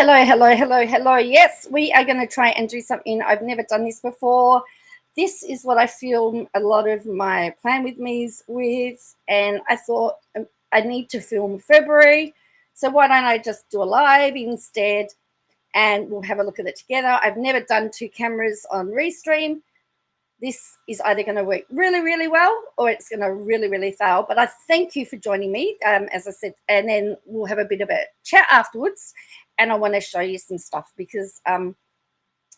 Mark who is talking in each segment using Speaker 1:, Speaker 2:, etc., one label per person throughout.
Speaker 1: Hello. Yes, we are going to try and do something. I've never done this before. This is what I film a lot of my Plan With Me's with, and I thought I need to film February, so why don't I just do a live instead, and we'll have a look at it together. I've never done two cameras on Restream. This is either going to work really well, or it's going to really fail. But I thank you for joining me, as I said, and then we'll have a bit of a chat afterwards. And I want to show you some stuff because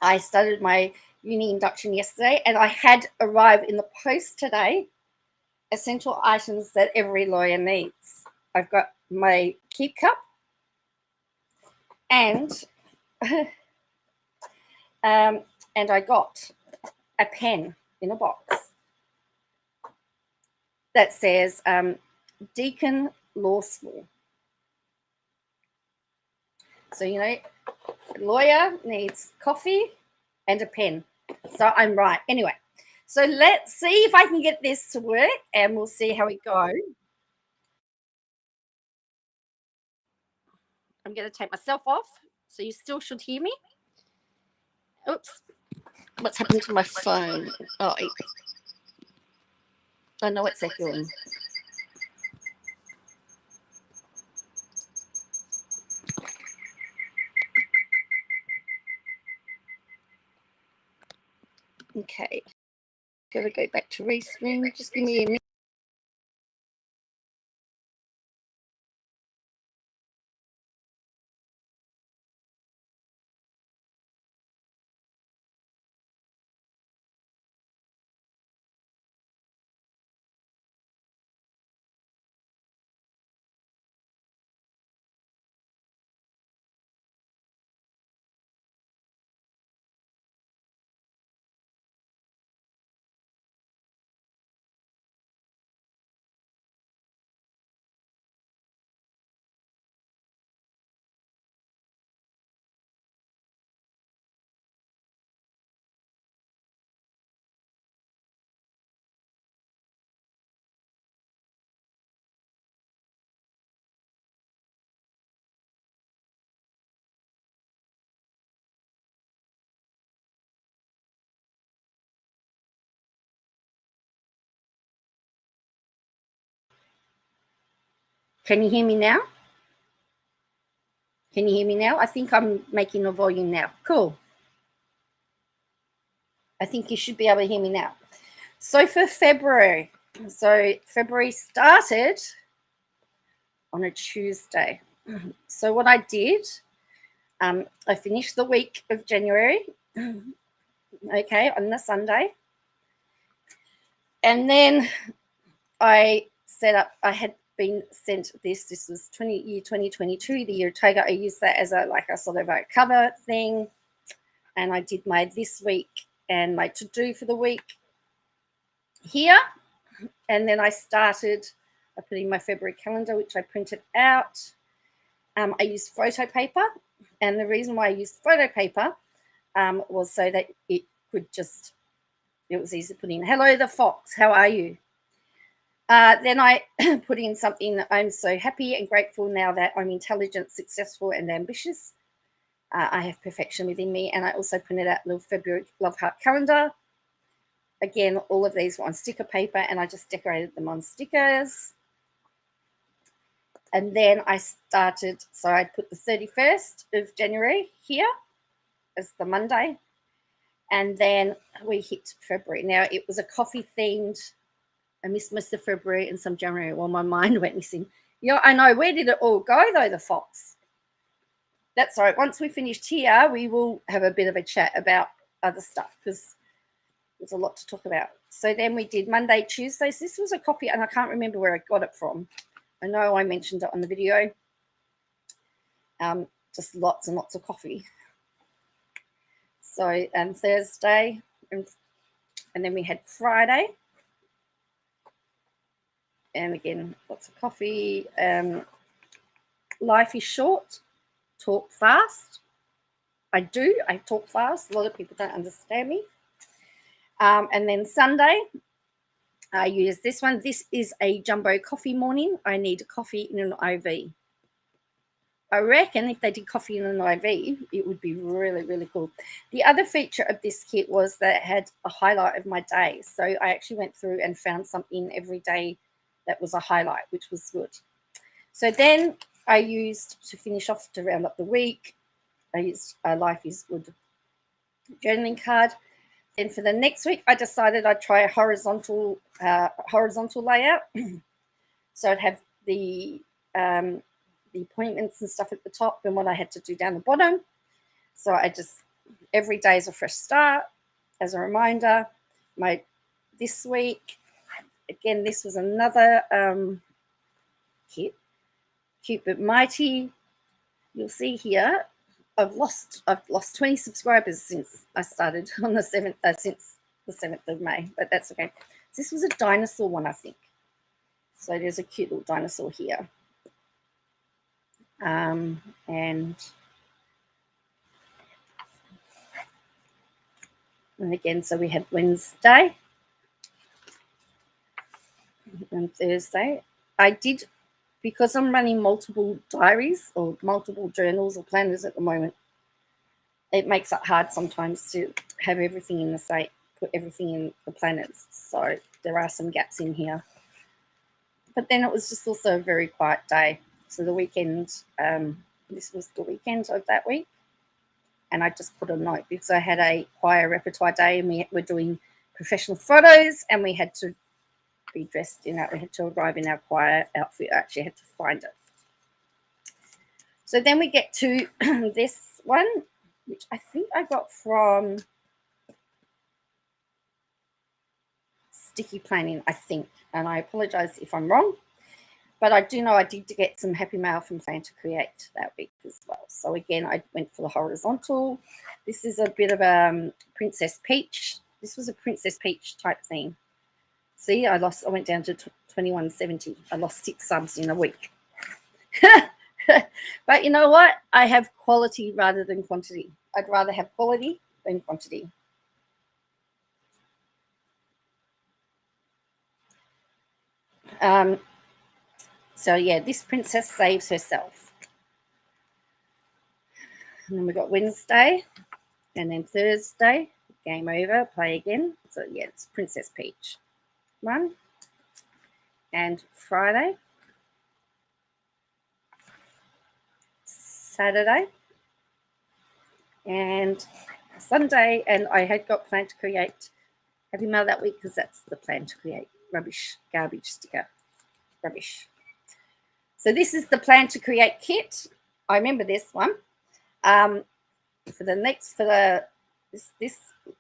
Speaker 1: I started my uni induction yesterday, and I had arrived in the post today essential items that every lawyer needs. I've got my keep cup and and I got a pen in a box that says Deakin Law School. So, you know, a lawyer needs coffee and a pen. So I'm right. Anyway, so let's see if I can get this to work, and we'll see how it goes. I'm going to take myself off, so you still should hear me. Oops. What's happened to my phone? Oh, I know it's echoing. Okay. Gotta go back to Restream. Just give me a minute. Can you hear me now? Can you hear me now? I think I'm making a volume now. Cool. I think you should be able to hear me now. So for February, February started on a Tuesday. So what I did, I finished the week of January, okay, on the Sunday. And then I set up, I had been sent this was year 2022, the year of Tiger. I used that as a sort of a cover thing. And I did my this week and my to-do for the week here. And then I started, I put in my February calendar, which I printed out. I used photo paper. And the reason why I used photo paper was so that it was easy to put in, hello, the fox, how are you? Then I put in something that I'm so happy and grateful now that I'm intelligent, successful, and ambitious. I have perfection within me. And I also printed out a little February Love Heart calendar. Again, all of these were on sticker paper, and I just decorated them on stickers. And then I started, so I put the 31st of January here as the Monday. And then we hit February. Now, it was a coffee themed. I missed most of February and some January. Well, my mind went missing. Yeah, I know. Where did it all go, though, the fox? That's all right. Once we finished here, we will have a bit of a chat about other stuff because there's a lot to talk about. So then we did Monday, Tuesdays. This was a coffee, and I can't remember where I got it from. I know I mentioned it on the video. Just lots and lots of coffee. So Thursday, and then we had Friday. And again, lots of coffee. Life is short. Talk fast. I talk fast. A lot of people don't understand me. And then Sunday, I use this one. This is a jumbo coffee morning. I need coffee in an IV. I reckon if they did coffee in an IV, it would be really, really cool. The other feature of this kit was that it had a highlight of my day. So I actually went through and found something every day that was a highlight, which was good. So then I used, to finish off, to round up the week, I used a Life is Good journaling card. Then for the next week, I decided I'd try a horizontal layout. So I'd have the appointments and stuff at the top and what I had to do down the bottom. So I just, every day is a fresh start. As a reminder, this week, again, this was another kit, cute but mighty. You'll see here, I've lost 20 subscribers since I started on the 7th, since the 7th of May, but that's okay. This was a dinosaur one, I think. So there's a cute little dinosaur here. And again, so we had Wednesday and Thursday. I did, because I'm running multiple diaries or multiple journals or planners at the moment, it makes it hard sometimes to have everything in the same, put everything in the planners. So there are some gaps in here. But then it was just also a very quiet day. So the weekend, this was the weekend of that week. And I just put a note because I had a choir repertoire day and we were doing professional photos and we had to be dressed in it. We had to arrive in our choir outfit. I actually had to find it. So then we get to this one, which I think I got from Sticky Planning, I think. And I apologize if I'm wrong. But I do know I did get some happy mail from Plan to Create that week as well. So again, I went for the horizontal. This is a bit of a Princess Peach. This was a Princess Peach type theme. See, I went down to 2170. I lost 6 subs in a week. But you know what? I have quality rather than quantity. I'd rather have quality than quantity. So yeah, this princess saves herself. And then we got Wednesday and then Thursday, game over, play again. So yeah, it's Princess Peach one. And Friday, Saturday, and Sunday. And I had got Plan to Create Happy Mail that week because that's the Plan to Create rubbish, garbage sticker. Rubbish. So this is the Plan to Create kit. I remember this one. For this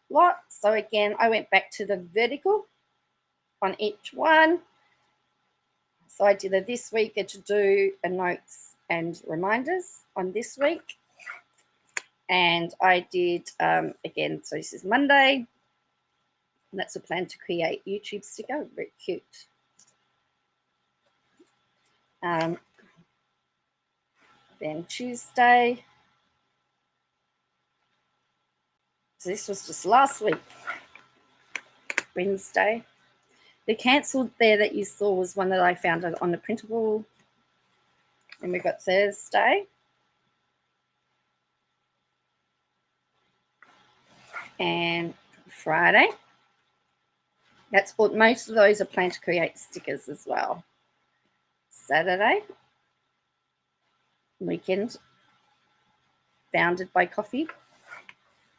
Speaker 1: lot. So again, I went back to the vertical on each one. So I did a this week, a to do, a notes and reminders on this week. And I did again, so this is Monday. And that's a Plan to Create YouTube sticker. Very cute. Then Tuesday. So this was just last week. Wednesday. The cancelled there that you saw was one that I found on the printable. And we got Thursday. And Friday. That's what most of those are Plan to Create stickers as well. Saturday. Weekend. Bounded by Coffee.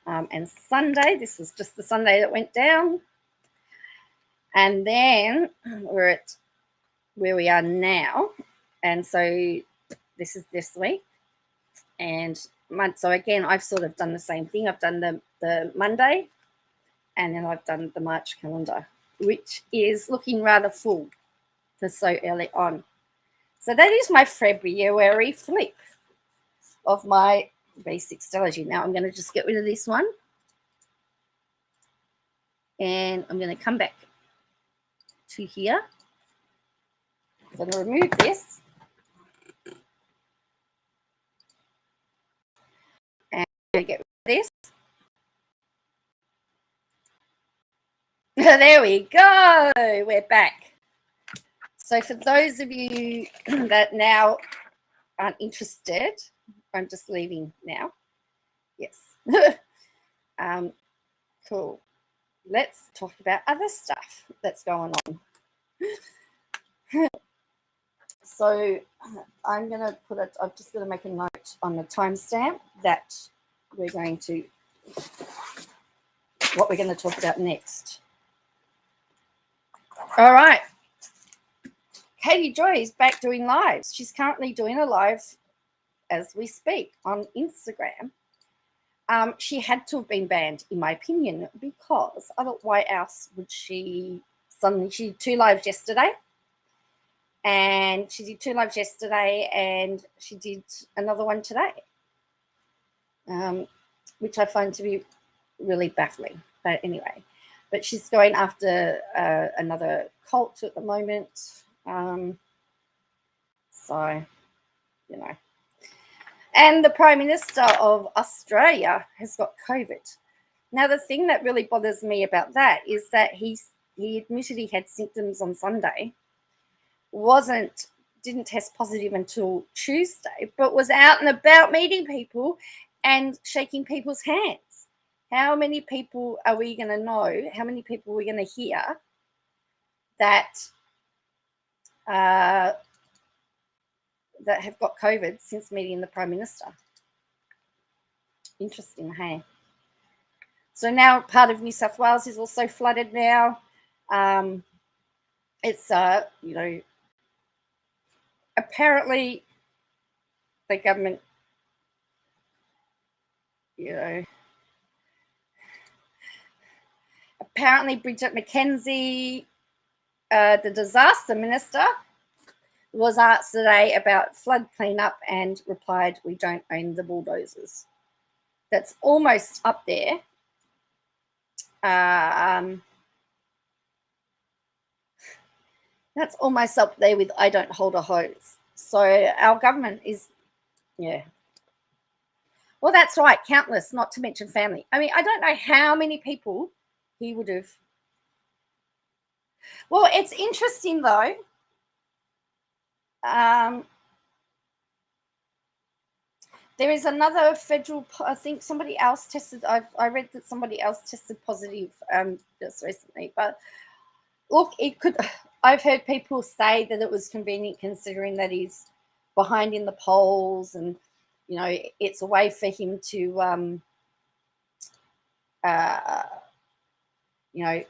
Speaker 1: And Sunday, this was just the Sunday that went down. And then we're at where we are now. And so this is this week. And so again, I've sort of done the same thing. I've done the Monday and then I've done the March calendar, which is looking rather full for so early on. So that is my February flip of my basic Stalogy. Now I'm going to just get rid of this one. And I'm going to come back to here. I'm going to remove this. And I'm going to get rid of this. There we go. We're back. So for those of you that now aren't interested, I'm just leaving now. Yes. Cool. Let's talk about other stuff that's going on. So I'm going to put it, I'm just going to make a note on the timestamp that we're going to, what we're going to talk about next. All right. Katie Joy is back doing lives. She's currently doing a live as we speak on Instagram. She had to have been banned, in my opinion, because I thought, why else would she suddenly, she did 2 lives yesterday. And she did 2 lives yesterday, and she did another one today, which I find to be really baffling. But anyway, but she's going after another cult at the moment. So, you know. And the Prime Minister of Australia has got COVID. Now, the thing that really bothers me about that is that he admitted he had symptoms on Sunday, didn't test positive until Tuesday, but was out and about meeting people and shaking people's hands. How many people are we going to know? How many people are we going to hear that that have got COVID since meeting the Prime Minister? Interesting, hey? So now part of New South Wales is also flooded now. It's, you know, apparently the government, you know, apparently Bridget McKenzie, the disaster minister, was asked today about flood cleanup and replied, "We don't own the bulldozers." That's almost up there. That's almost up there with "I don't hold a hose." So our government is, yeah. Well, that's right, countless, not to mention family. I mean, I don't know how many people he would have. Well, it's interesting though. There is another federal, I think somebody else tested, I read that somebody else tested positive just recently. But look, it could, I've heard people say that it was convenient considering that he's behind in the polls and, you know, it's a way for him to, you know,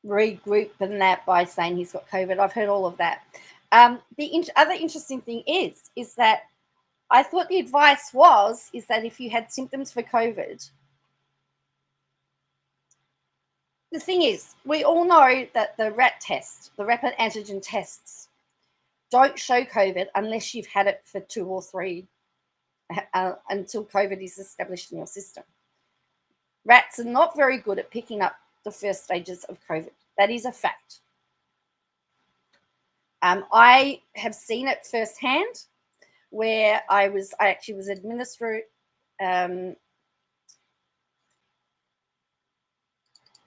Speaker 1: regroup and that by saying he's got COVID. I've heard all of that. The other interesting thing is that I thought the advice is that if you had symptoms for COVID, the thing is, we all know that the RAT test, the rapid antigen tests, don't show COVID unless you've had it for 2 or 3 until COVID is established in your system. Rats are not very good at picking up the first stages of COVID. That is a fact. I have seen it firsthand, where I actually was administered.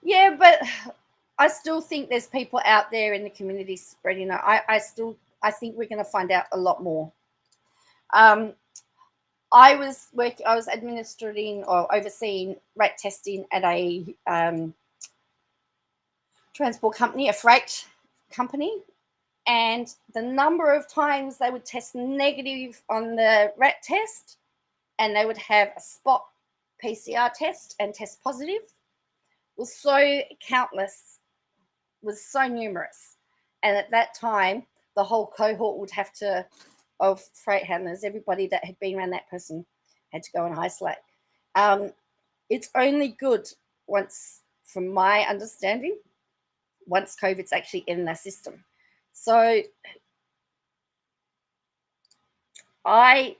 Speaker 1: Yeah, but I still think there's people out there in the community spreading it. I think we're going to find out a lot more. I was administering or overseeing rat testing at a transport company, a freight company, and the number of times they would test negative on the rat test and they would have a spot PCR test and test positive was so countless, was so numerous. And at that time, the whole cohort would have to, of freight handlers, everybody that had been around that person had to go and isolate. It's only good once, from my understanding, once COVID's actually in their system. So my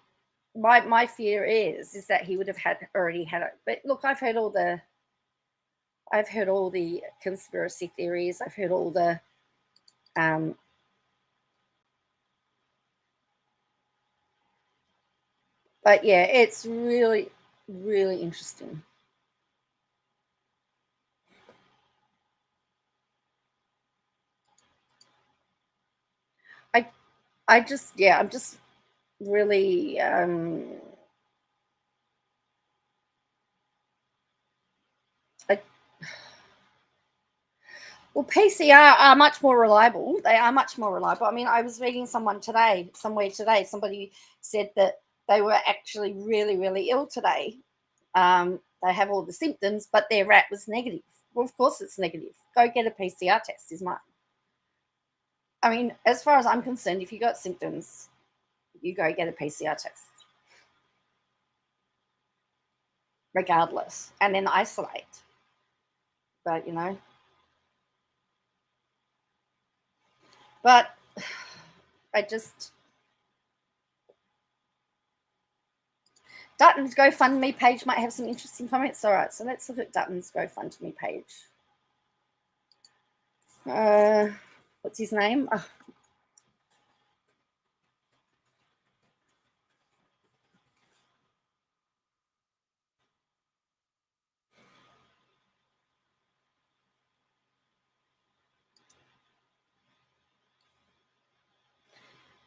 Speaker 1: fear is that he would have already had it. But look, I've heard all the conspiracy theories. I've heard all the but yeah, it's really, really interesting. I'm just really well, PCR are much more reliable. They are much more reliable. I mean, I was reading somewhere today, somebody said that they were actually really, really ill today. They have all the symptoms, but their rat was negative. Well, of course it's negative. Go get a PCR test is mine. I mean, as far as I'm concerned, if you got symptoms, you go get a PCR test. Regardless. And then isolate. But, but Dutton's GoFundMe page might have some interesting comments. All right, so let's look at Dutton's GoFundMe page. What's his name? Oh.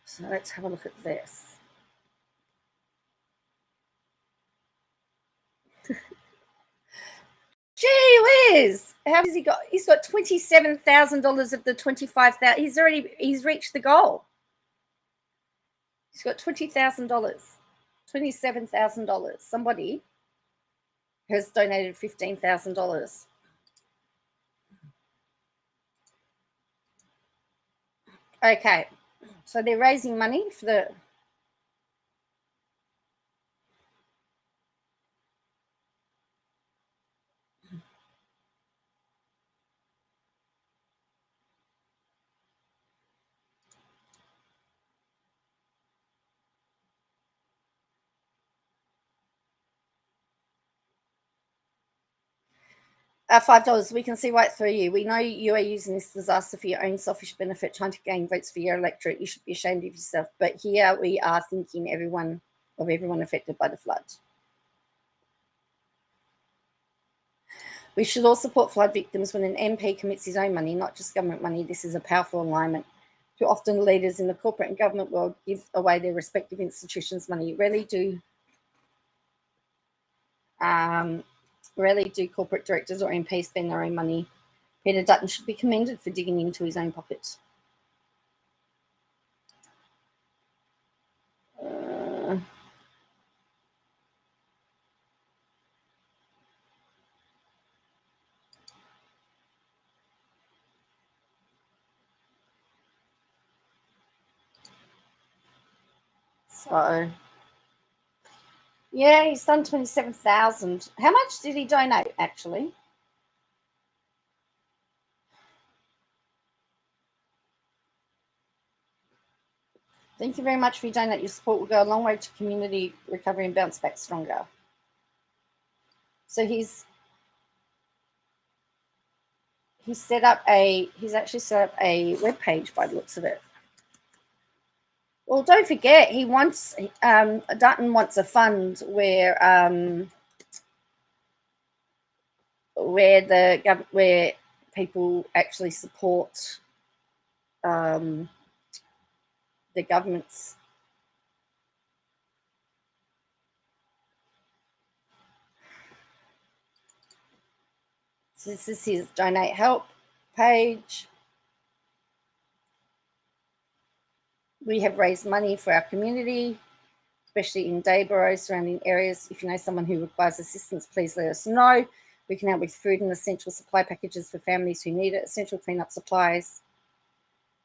Speaker 1: So let's have a look at this. Gee whiz! How has he got? He's got $27,000 of the $25,000. He's reached the goal. He's got $20,000, $27,000. Somebody has donated $15,000. Okay, so they're raising money for the. $5. We can see right through you. We know you are using this disaster for your own selfish benefit, trying to gain votes for your electorate. You should be ashamed of yourself. But here we are thinking everyone affected by the flood. We should all support flood victims when an MP commits his own money, not just government money. This is a powerful alignment. Too often leaders in the corporate and government world give away their respective institutions' money. Rarely do corporate directors or MPs spend their own money. Peter Dutton should be commended for digging into his own pocket. So, yeah, he's done 27,000. How much did he donate, actually? Thank you very much for your donate. Your support will go a long way to community recovery and bounce back stronger. So he's actually set up a web page by the looks of it. Well, don't forget, Dutton wants a fund where people actually support the government's. So this is his donate help page. We have raised money for our community, especially in Dayboro, surrounding areas. If you know someone who requires assistance, please let us know. We can help with food and essential supply packages for families who need it, essential cleanup supplies.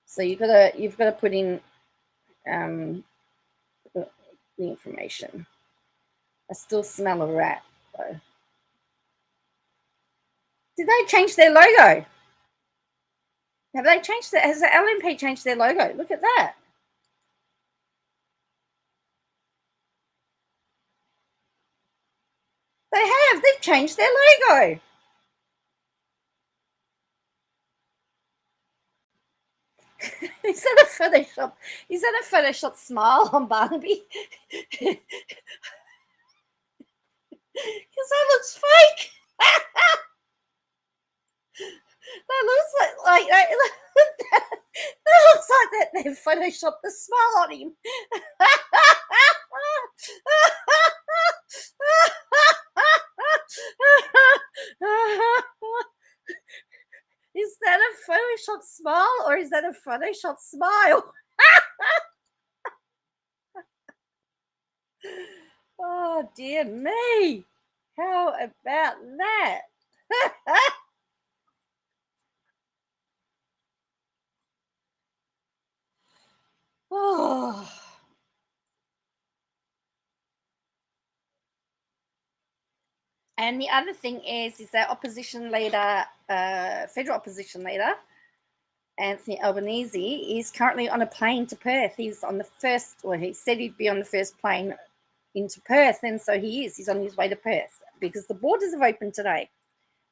Speaker 1: So you've got to put in the information. I still smell a rat, though. Did they change their logo? Have they changed that? Has the LNP changed their logo? Look at that. They have. They've changed their logo. Is that a Photoshop? Is that a Photoshop smile on Barnaby? Because that looks fake. That looks like that looks like that they've photoshopped the smile on him. Photoshop smile or is that a Photoshop smile? Oh, dear me. How about that? Oh. And the other thing is that opposition leader, federal opposition leader, Anthony Albanese, is currently on a plane to Perth. He's on the first, or he said he'd be on the first plane into Perth, and so he is. He's on his way to Perth because the borders have opened today.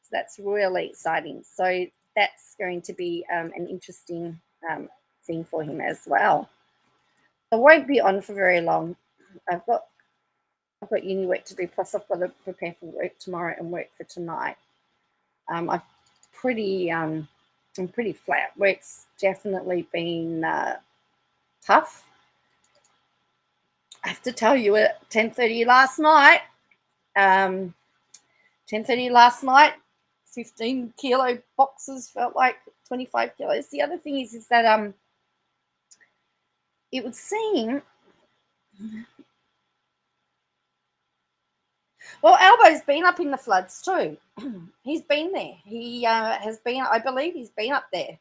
Speaker 1: So that's really exciting. So that's going to be an interesting thing for him as well. I won't be on for very long. I've got uni work to do, plus I've got to prepare for work tomorrow and work for tonight. I'm pretty flat. Work's definitely been tough. I have to tell you, at 10:30 last night, 15 kilo boxes felt like 25 kilos. The other thing is that it would seem. Well, Albo's been up in the floods too. He's been there. He has been, I believe he's been up there.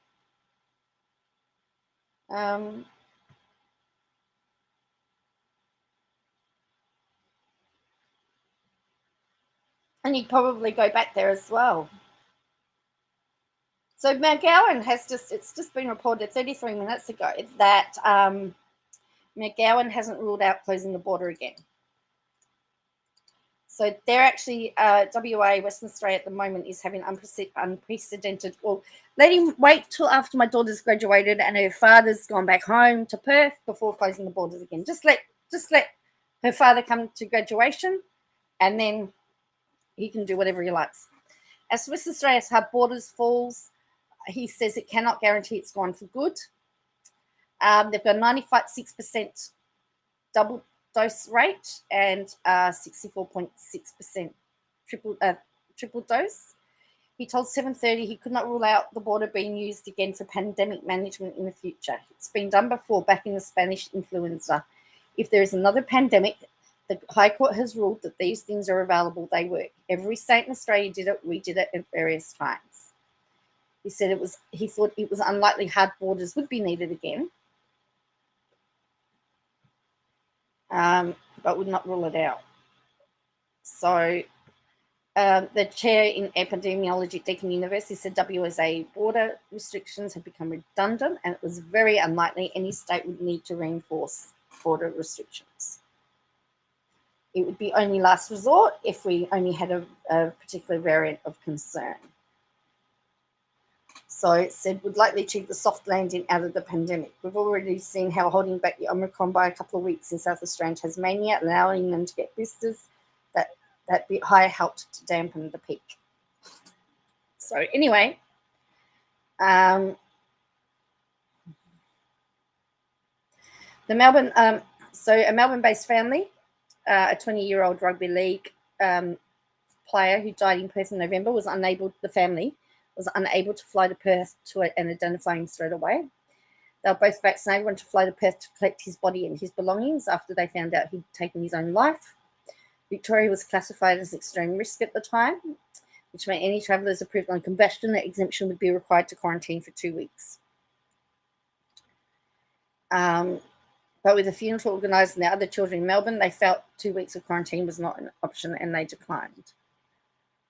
Speaker 1: And he'd probably go back there as well. So McGowan it's just been reported 33 minutes ago that McGowan hasn't ruled out closing the border again. So they're actually, WA, Western Australia at the moment is having unprecedented, well, let him wait till after my daughter's graduated and her father's gone back home to Perth before closing the borders again. Just let her father come to graduation and then he can do whatever he likes. As Western Australia's hard borders falls, he says it cannot guarantee it's gone for good. They've got 95.6% double dose rate and 64.6% triple dose. He told 7:30 he could not rule out the border being used again for pandemic management in the future. It's been done before, back in the Spanish influenza. If there is another pandemic, the High Court has ruled that these things are available. They work. Every state in Australia did it. We did it at various times. He said he thought it was unlikely hard borders would be needed again. But would not rule it out. So the chair in epidemiology at Deakin University said WSA border restrictions had become redundant and it was very unlikely any state would need to reinforce border restrictions. It would be only last resort if we only had a particular variant of concern. So it said would likely achieve the soft landing out of the pandemic. We've already seen how holding back the Omicron by a couple of weeks in South Australia and Tasmania, allowing them to get boosters, that bit higher helped to dampen the peak. So anyway, the Melbourne, so a Melbourne-based family, a 20-year-old rugby league player who died in Perth in November was unable to fly to Perth and identify him straight away. They were both vaccinated, went to fly to Perth to collect his body and his belongings after they found out he'd taken his own life. Victoria was classified as extreme risk at the time, which meant any travellers approved on combustion, that exemption would be required to quarantine for 2 weeks. But with the funeral organised and the other children in Melbourne, they felt 2 weeks of quarantine was not an option and they declined.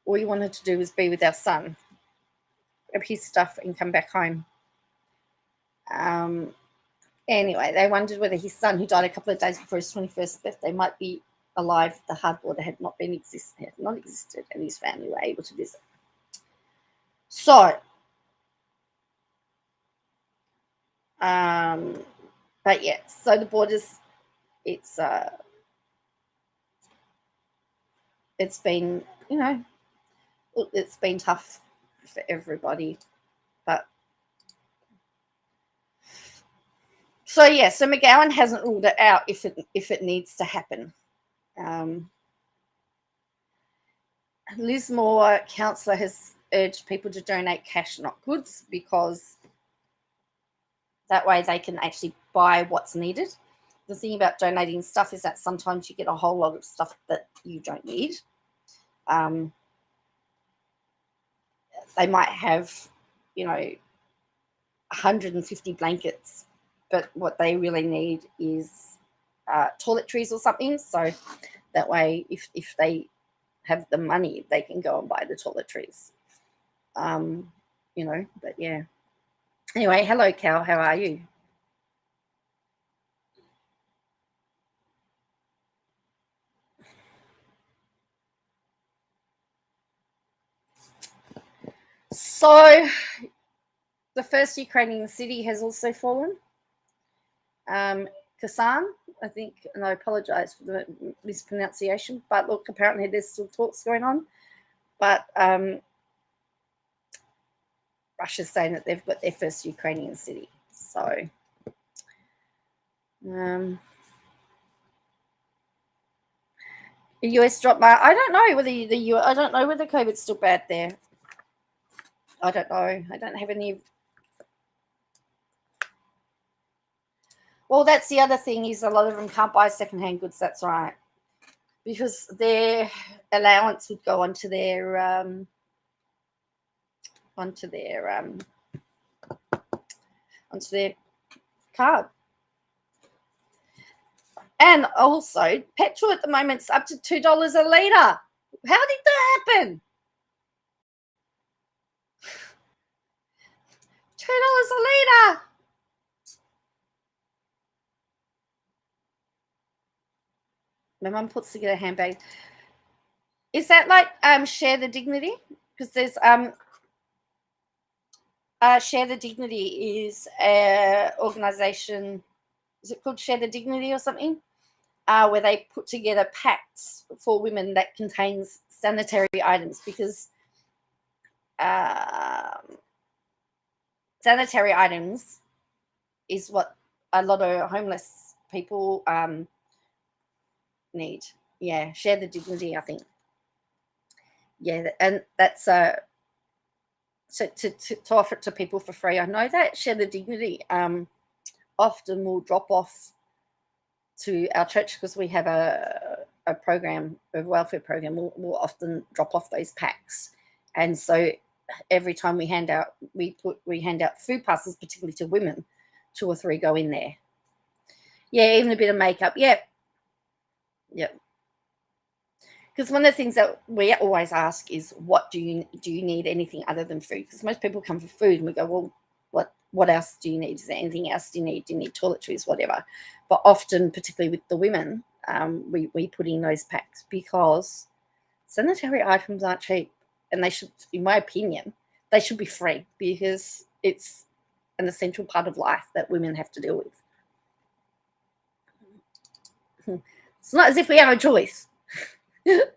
Speaker 1: All he wanted to do was be with our son, grab his stuff and come back home. Anyway, they wondered whether his son, who died a couple of days before his 21st birthday, might be alive. The hard border had not existed, and his family were able to visit. So, but yeah, so the borders, it's been, it's been tough for everybody, but so yeah, so McGowan hasn't ruled it out if it needs to happen. Liz Moore, councillor, has urged people to donate cash, not goods, because That way they can actually buy what's needed. The thing about donating stuff is that sometimes you get a whole lot of stuff that you don't need. They might have, 150 blankets, but what they really need is toiletries or something. So that way, if they have the money, they can go and buy the toiletries. But yeah. Anyway, hello, Cal. How are you? So the first Ukrainian city has also fallen. Kasan, I think, and I apologize for the mispronunciation, but look, apparently there's still talks going on. But Russia's saying that they've got their first Ukrainian city. So the US dropped by. I don't know whether I don't know whether COVID's still bad there. I don't know. I don't have any. Well, that's the other thing, is a lot of them can't buy secondhand goods. That's right, because their allowance would go onto their card. And also, petrol at the moment's up to $2 a litre. How did that happen? $2 a litre. My mum puts together handbags. Is that like Share the Dignity? Because there's Share the Dignity is an organisation. Is it called Share the Dignity or something? Where they put together packs for women that contains sanitary items, because sanitary items is what a lot of homeless people need. Yeah, Share the Dignity, I think. Yeah, and that's so to offer it to people for free. I know that Share the Dignity often will drop off to our church, because we have a program, a welfare program. We'll often drop off those packs, and so every time we hand out food parcels, particularly to women, 2 or 3 go in there. Yeah, even a bit of makeup. Yep. Because one of the things that we always ask is, what do you need anything other than food? Because most people come for food, and we go, well, what else do you need? Is there anything else do you need? Do you need toiletries, whatever? But often, particularly with the women, we put in those packs, because sanitary items aren't cheap, and they should, in my opinion, they should be free, because it's an essential part of life that women have to deal with. It's not as if we have a choice. But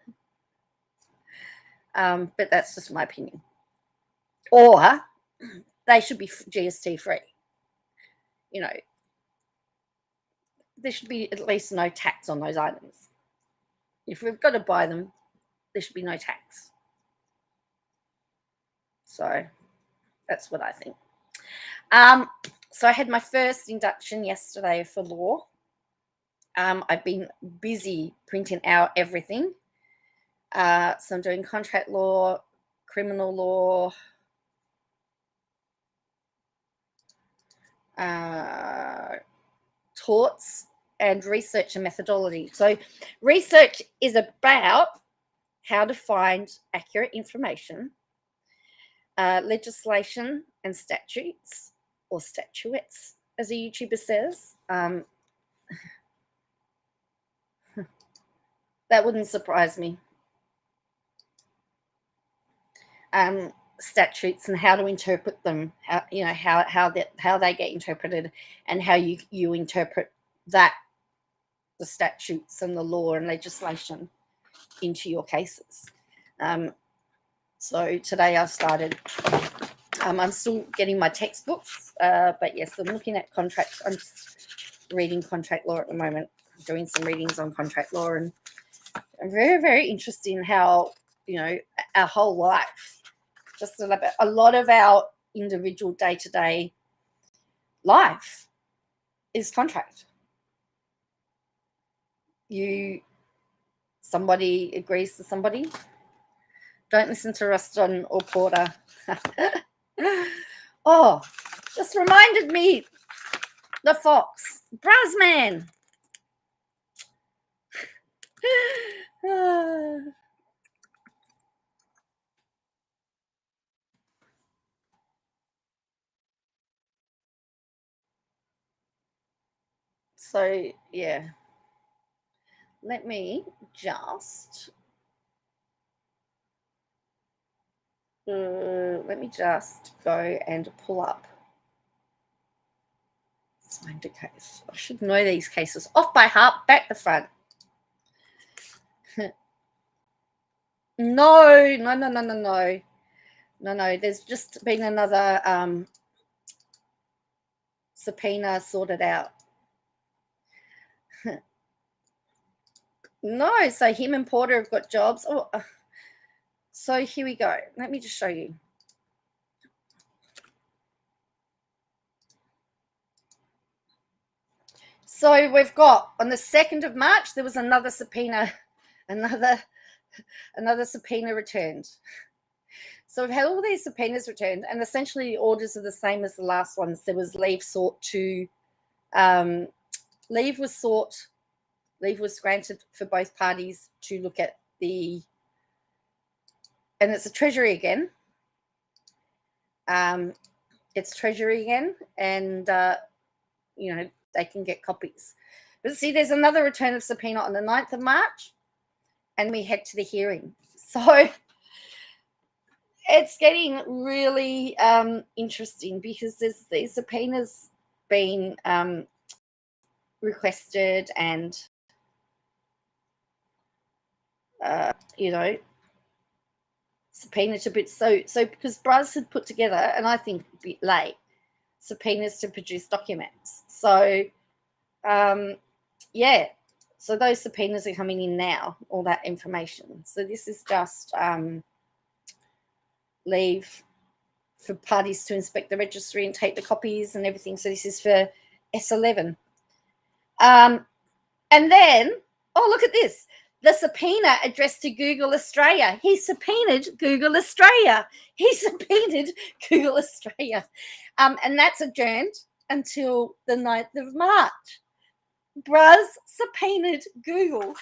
Speaker 1: that's just my opinion. Or they should be GST free. There should be at least no tax on those items. If we've got to buy them, there should be no tax. So that's what I think. So I had my first induction yesterday for law. I've been busy printing out everything. So I'm doing contract law, criminal law, torts, and research and methodology. So research is about how to find accurate information, legislation and statutes, or statutes, as a YouTuber says. That wouldn't surprise me. Statutes and how to interpret them, how they get interpreted, and how you interpret the statutes and the law and legislation into your cases. So today I've started. I'm still getting my textbooks, but yes, I'm looking at contracts. I'm just reading contract law at the moment, doing some readings on contract law, and I'm very, very interested in how, our whole life, just a lot of our individual day-to-day life is contract. Somebody agrees to somebody. Don't listen to Ruston or Porter. Oh, just reminded me, the fox, Bruz man. So yeah, let me just go and pull up. Find a case. I should know these cases off by heart, back to front. No. There's just been another subpoena sorted out. No, so him and Porter have got jobs. Oh, so here we go. Let me just show you. So we've got on the 2nd of March, there was another subpoena, another subpoena returned. So we've had all these subpoenas returned, and essentially the orders are the same as the last ones. There was leave was granted for both parties to look at and it's a Treasury again. It's Treasury again, and they can get copies. But see, there's another return of subpoena on the 9th of March, and we head to the hearing. So it's getting really interesting because there's these subpoenas being requested, and subpoena to bit so because Bruz had put together, and I think a bit late, subpoenas to produce documents. So so those subpoenas are coming in now, all that information. So this is just leave for parties to inspect the registry and take the copies and everything. So this is for S11. And then, oh, look at this. The subpoena addressed to Google Australia. He subpoenaed Google Australia. And that's adjourned until the 9th of March. Bruz subpoenaed Google.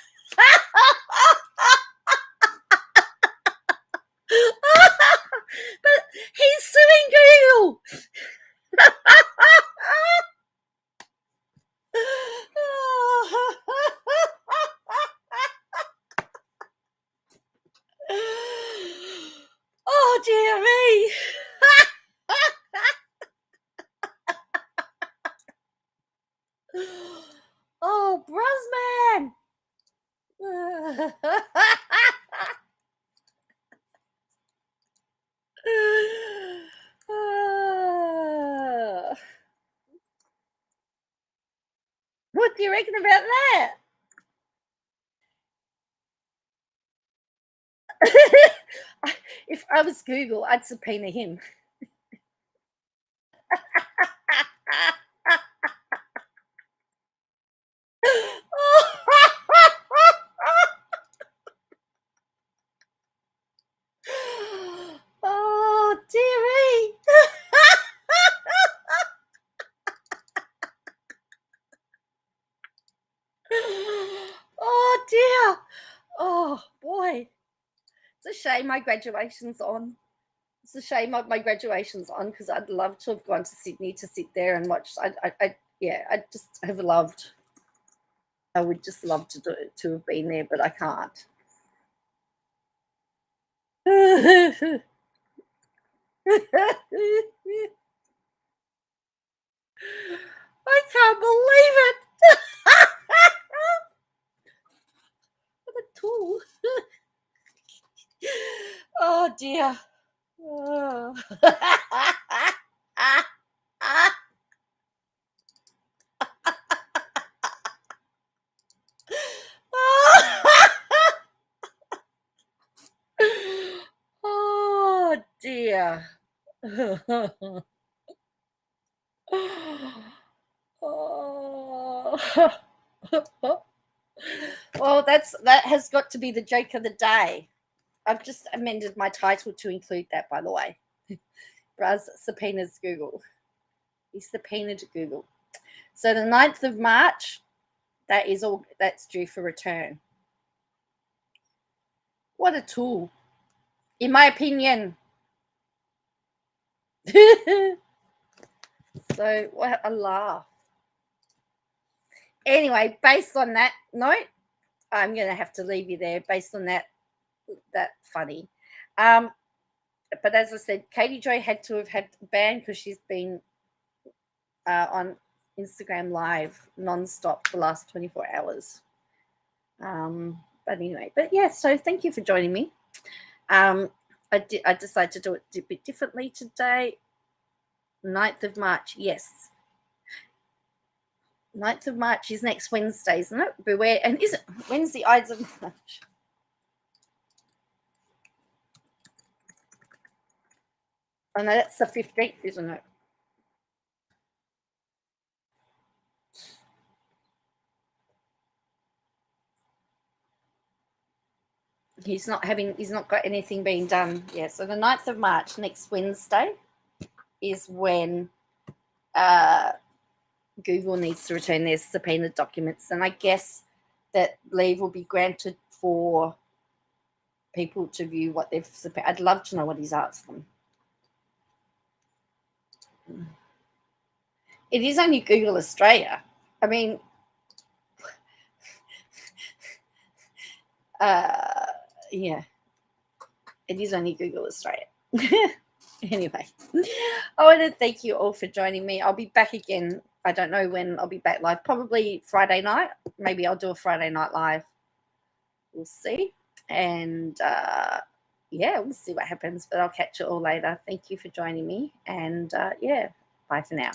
Speaker 1: But he's suing Google. Oh, dear me. Oh, Bruz man. What do you reckon about that? If I was Google, I'd subpoena him. Oh, dearie. Oh, dear. Oh, boy. It's a shame my graduation's on. It's a shame my graduation's on, because I'd love to have gone to Sydney to sit there and watch. I just have loved. I would just love to have been there, but I can't. I can't believe it. What a tool. Oh, dear. Oh. Oh, dear. Well, that has got to be the joke of the day. I've just amended my title to include that, by the way. Bruz subpoenas Google. He subpoenaed Google. So the 9th of March, that's due for return. What a tool, in my opinion. So what a laugh. Anyway, based on that note, I'm going to have to leave you there. Based on that funny. But as I said, Katie Joy had to have had banned because she's been on Instagram Live nonstop for the last 24 hours. But anyway, so thank you for joining me. I decided to do it a bit differently today. 9th of March, yes. 9th of March is next Wednesday, isn't it? Beware. And is it Wednesday, Ides of March? Oh, no, that's the 15th, isn't it? He's not got anything being done. Yeah, so the 9th of March, next Wednesday, is when Google needs to return their subpoenaed documents. And I guess that leave will be granted for people to view what they've subpoenaed. I'd love to know what he's asked them. It is only Google Australia. I mean, yeah, it is only Google Australia. Anyway, I want to thank you all for joining me. I'll be back again. I don't know when I'll be back live. Probably Friday night. Maybe I'll do a Friday night live. We'll see. And we'll see what happens. But I'll catch you all later. Thank you for joining me. And bye for now.